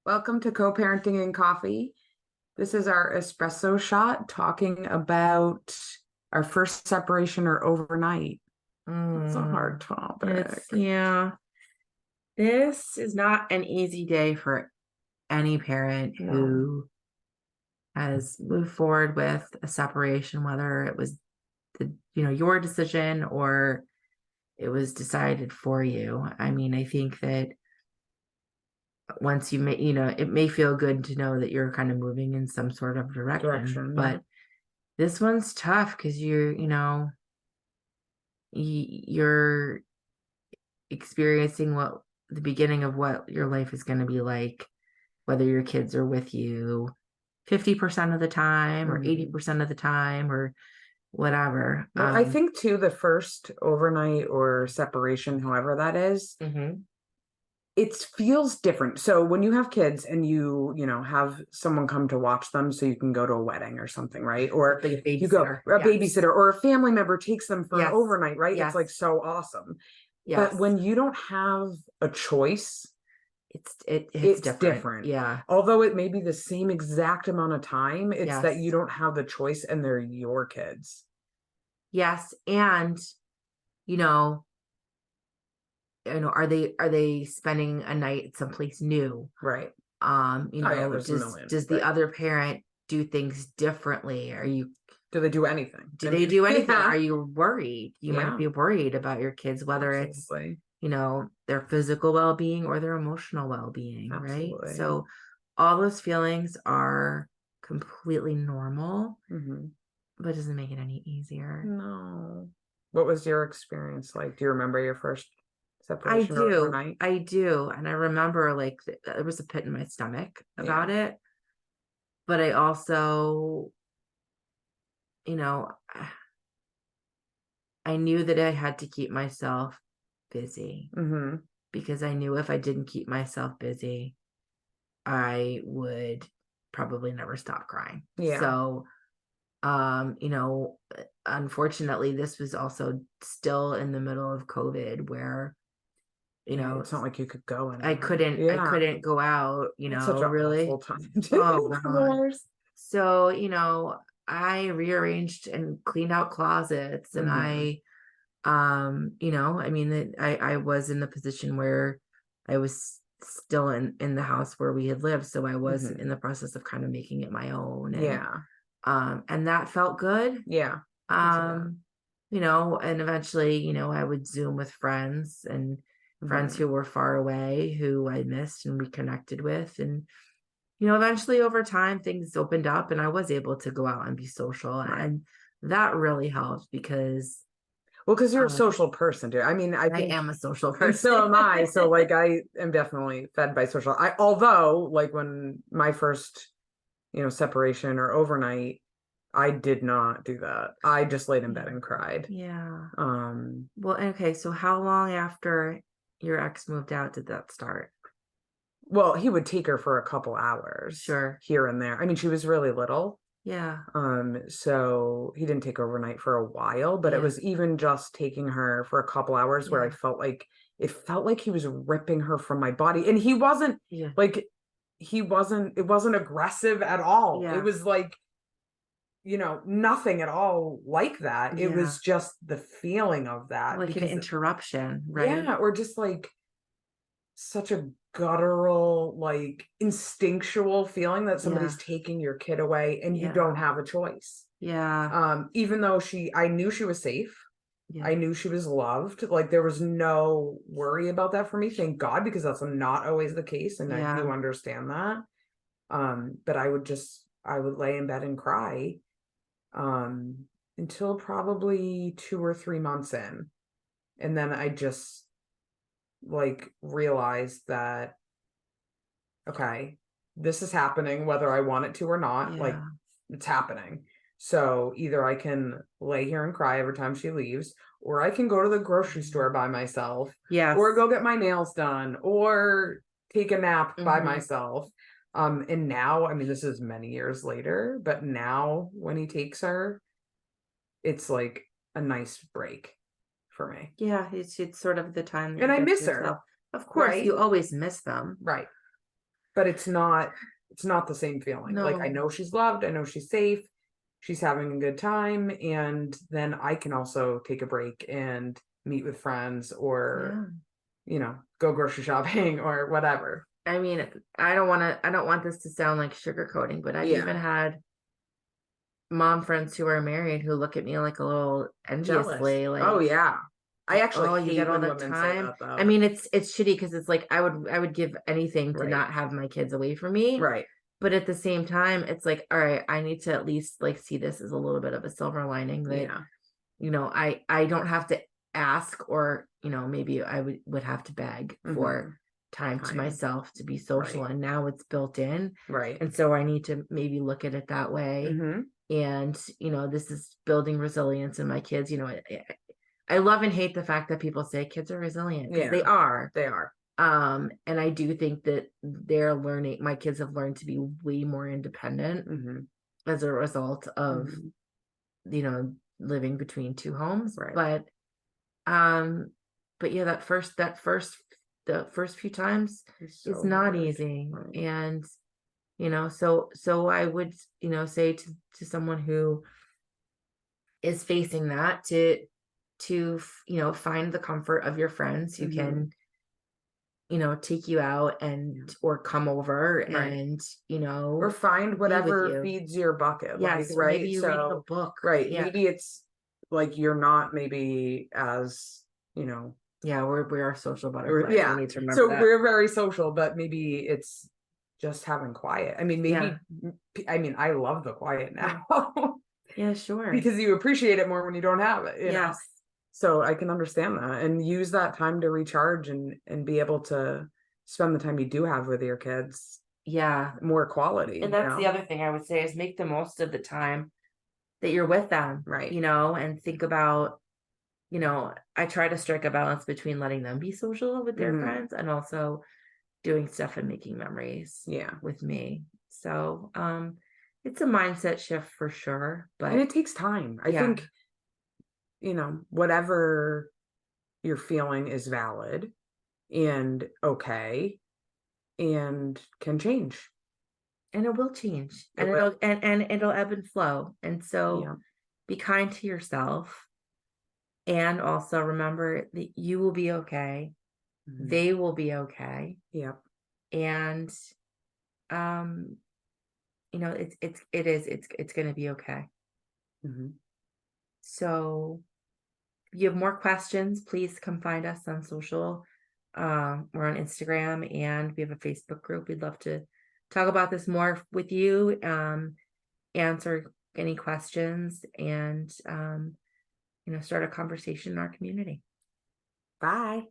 Welcome to Co-Parenting and Coffee. This is our espresso shot talking about our first separation or overnight. It's a hard topic. Yeah. This is not an easy day for any parent No. who has moved forward with a separation, whether it was your decision or it was decided for you. I mean, I think that once it may feel good to know that you're kind of moving in some sort of direction, but this one's tough because you're experiencing what the beginning of what your life is going to be like, whether your kids are with you 50% of the time or 80% of the time or whatever. Well, I think too, the first overnight or separation, however that is, it feels different. So when you have kids and you have someone come to watch them so you can go to a wedding or something, right? Or like you go a babysitter or a family member takes them for an overnight, right? It's like so awesome. But when you don't have a choice, it's different. Yeah. Although it may be the same exact amount of time, it's that you don't have the choice and they're your kids. Yes. And, are they spending a night someplace new? Right. Does the other parent do things differently? Do they do anything? Do they do anything? Are you worried? You might be worried about your kids, whether it's, their physical well-being or their emotional well-being, right? So all those feelings are completely normal, but it doesn't make it any easier. No. What was your experience like? Do you remember your first separation overnight? I do. And I remember there was a pit in my stomach about it. But I also, I knew that I had to keep myself busy because I knew if I didn't keep myself busy, I would probably never stop crying. Yeah. So, unfortunately, this was also still in the middle of COVID where, it's not like you could go anywhere. I couldn't go out, It's such a really. awful time. Oh, God. So, I rearranged and cleaned out closets and I was in the position where I was still in the house where we had lived. So I was in the process of kind of making it my own. And that felt good. Yeah. And eventually, I would Zoom with friends and friends who were far away, who I missed and reconnected with. And, eventually over time, things opened up and I was able to go out and be social. And that really helped because you're a social person, dude. I mean, I am a social person. So am I. So I am definitely fed by social. Although when my first, separation or overnight, I did not do that. I just laid in bed and cried. Yeah. Well, okay. So how long after your ex moved out did that start? Well, he would take her for a couple hours. Sure. Here and there. I mean, she was really little. Yeah. So he didn't take overnight for a while, but it was even just taking her for a couple hours where I felt like he was ripping her from my body. And he wasn't it wasn't aggressive at all. It was nothing at all like that. It was just the feeling of that. Like an interruption, right? Yeah, or just such a guttural, instinctual feeling that somebody's taking your kid away and you don't have a choice. Yeah. Even though I knew she was safe. Yeah. I knew she was loved. There was no worry about that for me, thank God, because that's not always the case. And I do understand that. But I would lay in bed and cry until probably 2 or 3 months in. And then I just realized that, okay, this is happening whether I want it to or not. It's happening. So either I can lay here and cry every time she leaves, or I can go to the grocery store by myself, or go get my nails done, or take a nap by myself. And now, I mean, this is many years later, but now when he takes her, it's a nice break for me. Yeah, it's sort of the time and I miss her. Of course, you always miss them. Right. But it's not the same feeling. Like, I No. know she's loved, I know she's safe, she's having a good time, and then I can also take a break and meet with friends or, go grocery shopping or whatever. I mean, I don't want this to sound like sugarcoating, but I've even Yeah. had mom friends who are married who look at me like a little Jealous. enviously, Oh, like, yeah. I actually oh, you hate get all when the women say time. that, I though. mean, it's shitty because it's like I would give anything to Right. not have my kids away from me. Right. But at the same time, it's like, all right, I need to at least like see this as a little bit of a silver lining that, Yeah. I don't have to ask, or, maybe I would have to beg for Mhm. time to Time. myself to be social. Right. And now it's built in. Right. And so I need to maybe look at it that way. Mhm. And, this is building resilience in my kids. I love and hate the fact that people say kids are resilient, because they Yeah. are. They are. And I do think that my kids have learned to be way more independent Mhm. as a result of, Mhm. living between two homes. Right. Um, but yeah, the first few times It's is so not hard. easy. Right. And, so I would, say to someone who is facing that find the comfort of your friends who Mhm. can, take you out and or come over Right. and, Or find be with whatever you. feeds your bucket, like, Yes, or maybe right? you read a So, book. right, Yeah. maybe it's like you're not maybe as, you know, Yeah, we are social or butterflies. We yeah. need to remember So that. we're very social, but maybe it's just having quiet. I mean, Yeah. I love the quiet Yeah. now Yeah, sure. because you appreciate it more when you don't have it, you know? Yes. So I can understand that and use that time to recharge and be able to spend the time you do have with your kids Yeah. more quality, And you that's the know? other thing I would say is make the most of the time that you're with them, Right. and think about, I try to strike a balance between letting them be social with their Mhm. friends and also doing stuff and making memories Yeah. with me. So, it's a mindset shift for sure, And but it takes time. I yeah, think, whatever you're feeling is valid and okay and can change. and it will change, It and will. it'll ebb and flow. And so Yeah. be kind to yourself, and also remember that you will be okay. Mhm. They will be okay. Yeah. And um it's going to be okay. Mhm. So if you have more questions, please come find us on social. We're on Instagram and we have a Facebook group. We'd love to talk about this more with you, answer any questions, and start a conversation in our community. Bye.